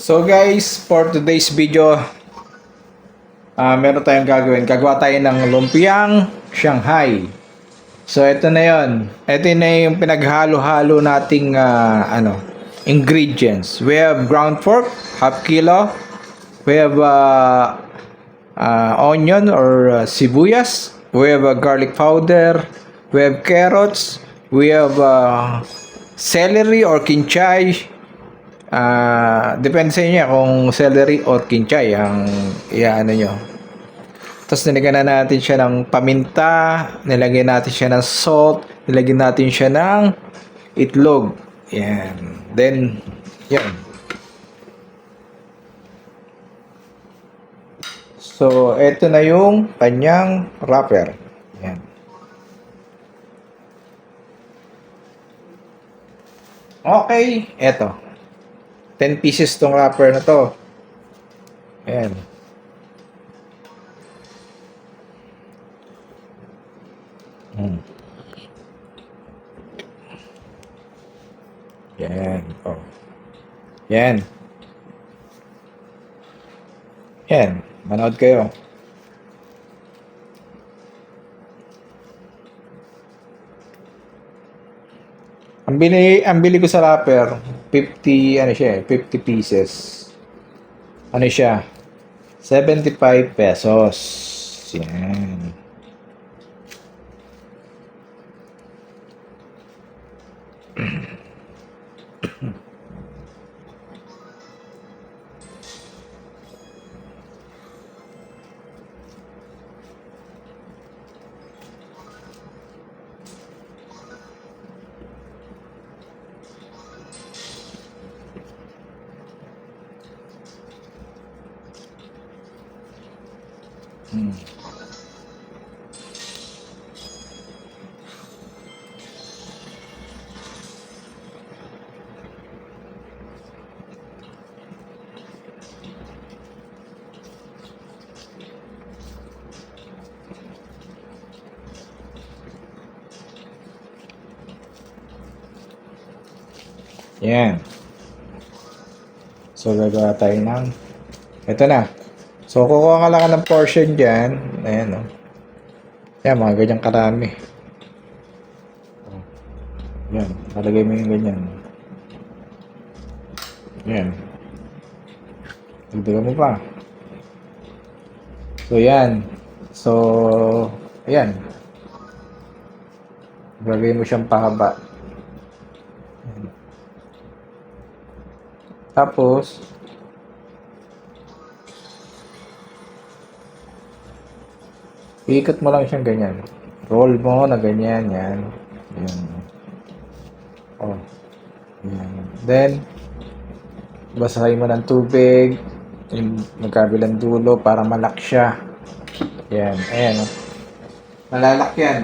So guys, for today's video, meron tayong gagawin. Gagawa tayo ng lumpiang Shanghai. So ito na yon. Ito na yung pinaghalo-halo nating ingredients. We have ground pork, half kilo. We have onion or sibuyas. We have garlic powder. We have carrots. We have celery or kinchay. Depende sa inyo kung celery or kinchay ang iaano nyo. Tapos nilagyan na natin siya ng paminta, nilagyan natin siya ng salt, nilagyan natin siya ng itlog. Yan. Then, yan. So, ito na yung kanyang wrapper. Yan. Okay, eto. 10 pieces tong wrapper na to. Ayan. Yan. Oh. Yan. Yan. Manood kayo. Ang bili ko sa wrapper, 50, ano siya, 50 pieces. Ano siya? 75 pesos. Yan. Yan. So, gagawa tayo ng ito na. So, kukuha ka lang ng portion dyan. Ayan, o. Yan, mga ganyang karami. Yan. Nalagay mo yung ganyan. Yan. Dagdagan mo pa. So, yan. So, ayan. Lagay mo siyang pahaba. Yan. Tapos, ikot mo lang siyang ganyan. Roll mo na ganyan, yan. Yan. Oh. Yan. Then, basahin mo ng tubig. Yung magkabilang dulo para malak siya. Yan. Ayan. Oh. Malalak yan.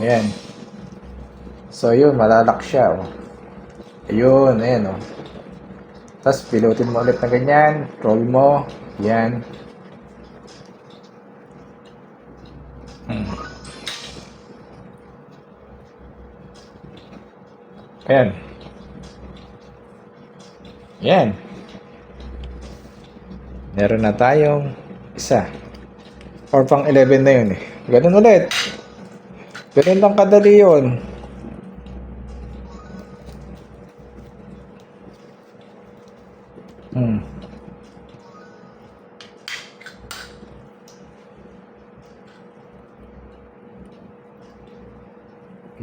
Ayan. So, yun. Malalak siya. Oh. Ayun. Ayan. Oh. Tapos, pilutin mo ulit na ganyan. Roll mo. Yan. Ayan. Yan. Meron na tayong isa. Or pang 11 na yun eh. Ganun ulit. Ganun lang kadali yun.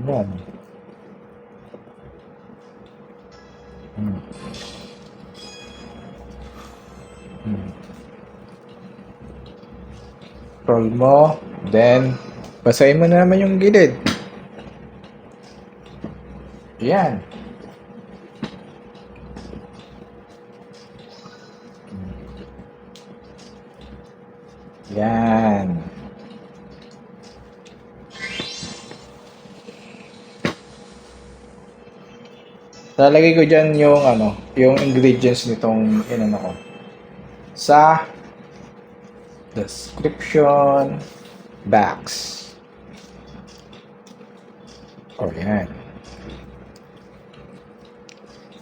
Yan. Roll mo, then basahin mo na naman yung gilid. Yan. Yan. Lalagay ko dyan yung yung ingredients nitong inano ko sa description box. O yan.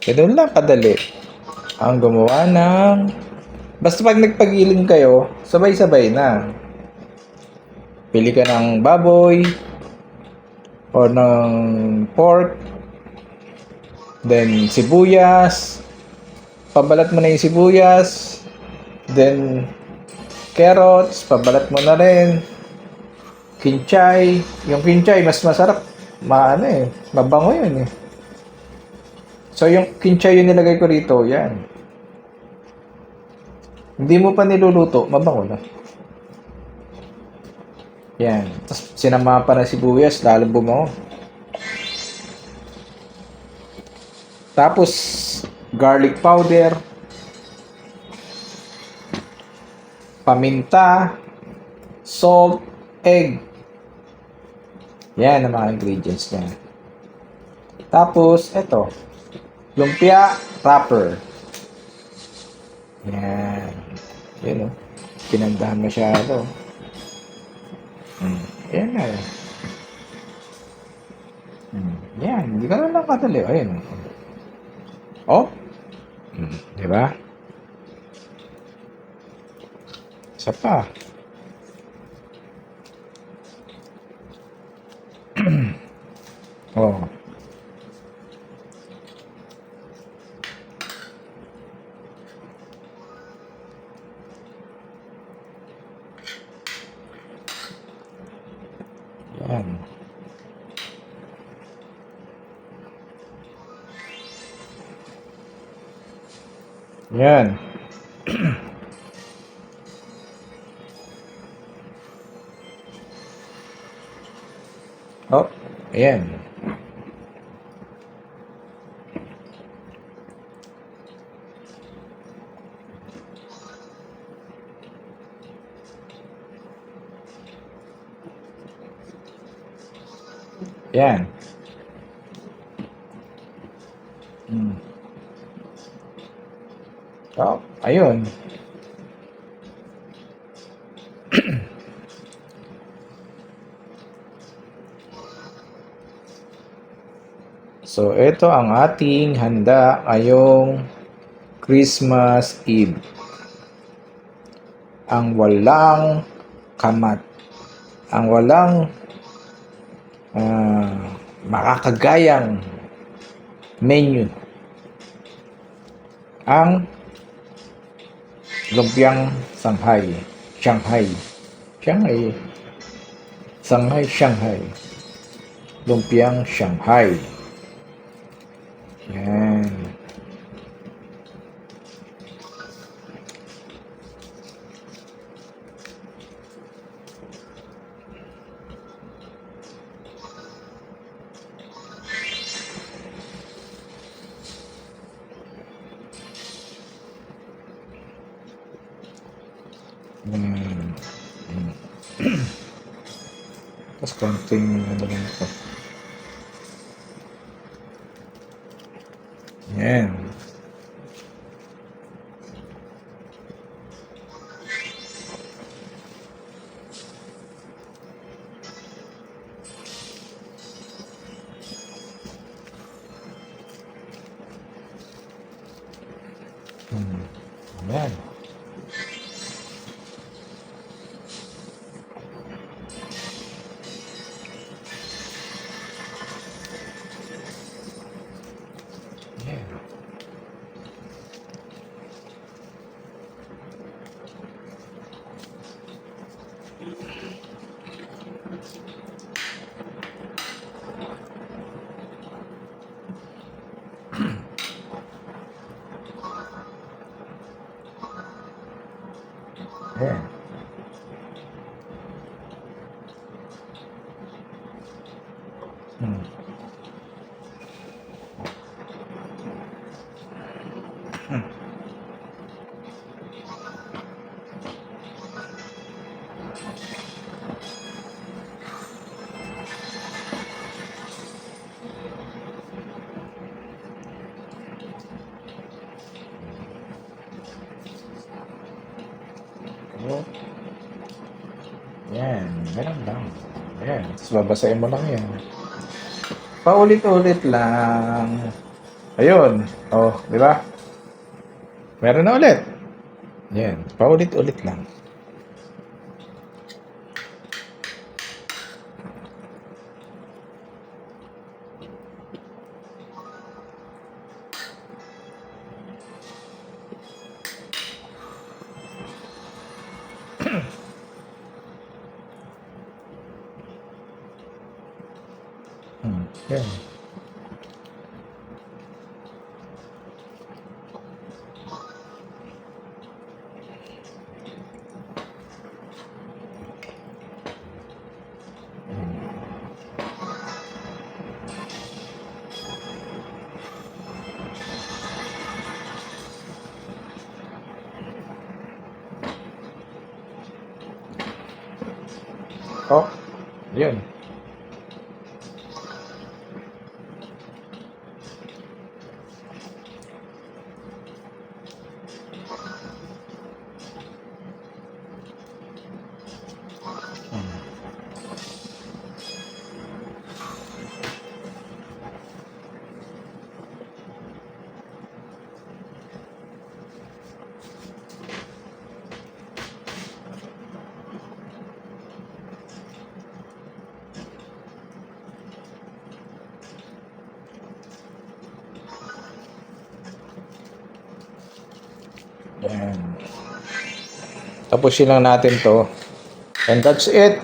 Ganun lang kadali. ang gumawa ng... Basta pag nagpagiling kayo, sabay-sabay na. Pili ka ng baboy or ng pork, then sibuyas, pabalat mo na yung sibuyas, then carrots, pabalat mo na rin, kinchay. Yung kinchay, mas masarap. Mabango yun eh. So, yung kinchay yung nilagay ko rito, yan. Hindi mo pa niluluto, mabango na. Yan. Tapos, sinama pa na sibuyas, lalo bumango. Tapos, garlic powder, paminta, salt, egg. Yan ang mga ingredients niya. Tapos, eto. Lumpia wrapper. Yan. Yan o. Pinandahan masyado. Yan na. Yan. Hindi ka na lang kadali. Ayan. Oh. Diba? Isa pa. Oh. Yan. Yan. Oh, ayan. Yan. Oh, ayun. So, ito ang ating handa ngayong Christmas Eve. Ang walang kamat. Ang walang makakagayang menu. Ang lumpiang Shanghai. Lumpiang Shanghai. Yan. Tapos konting ano lang ito. Yan. Yan. Ayan. Yan, ganun lang. Ayan, tapos babasahin mo lang yan. Paulit-ulit lang. Ayun. Oh, di ba? Meron na ulit. Yan. Paulit-ulit lang. Yan. Oh, yun. Yan. Tapusin lang natin to. And that's it.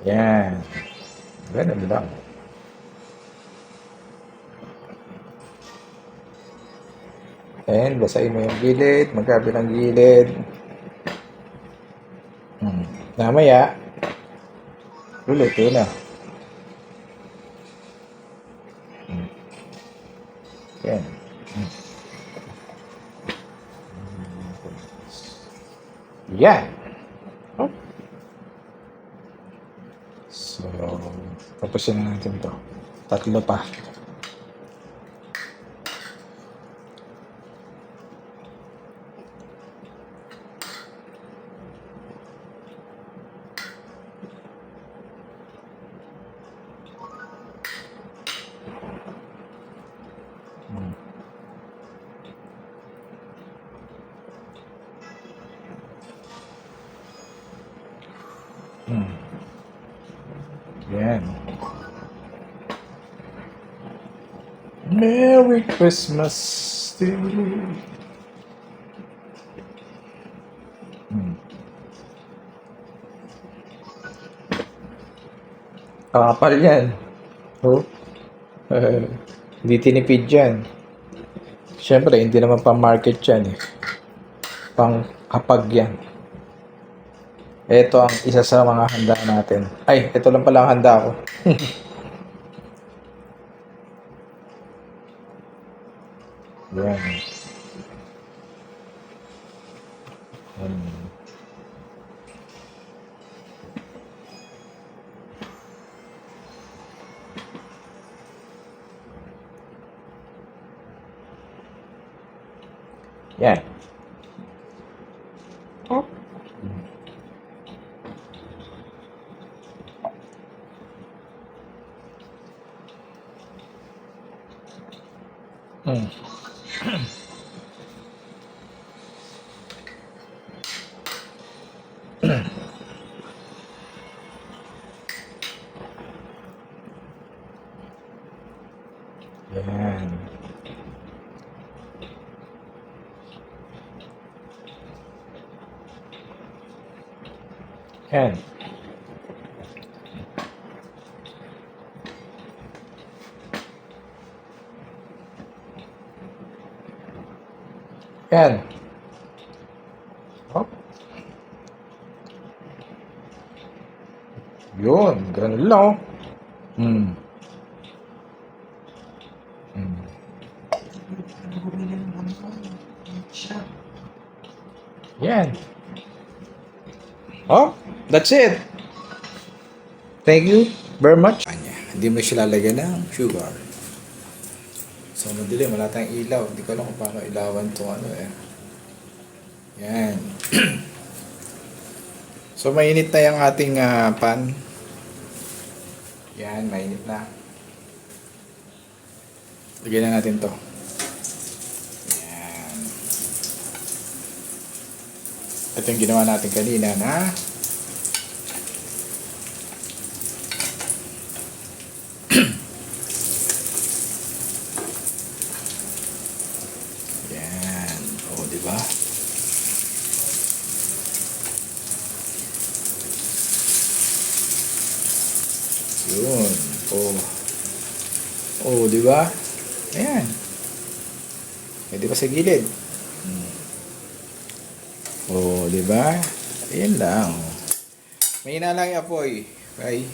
Yan. Ganun lang. And basahin mo yung gilid, magkabilang gilid. Namaya, luluto na. Yan. Yan. Oh. So, tapusin na natin to. Tatlo pa. Yan. Merry Christmas to you. Kakapal yan. Oh. Hindi tinipid yan. Siyempre, hindi naman pang-market yan eh. Pang-kapag yan. Ito ang isa sa mga handa natin. Ay, ito lang pala ang handa ko. Yan. Yan. Oh. Yan. Yan. Yan. Oh. Yun, ganun lang oh. Yan. Oh, that's it. Thank you very much. Hindi mo siya lalagyan ng sugar. So, madilim. Wala tayong ilaw. Hindi ko alam kung paano ilawan itong ano eh. Yan. So, mainit na yung ating pan. Yan, mainit na. Lagyan na natin to. Yan. Ito yung ginawa natin kanina na yan. O, diba? Yun. Oh. Oh, di ba? Ayan. Eh, di ba sa gilid? Oh, di ba? Ayan lang. May lang yung apoy. Okay?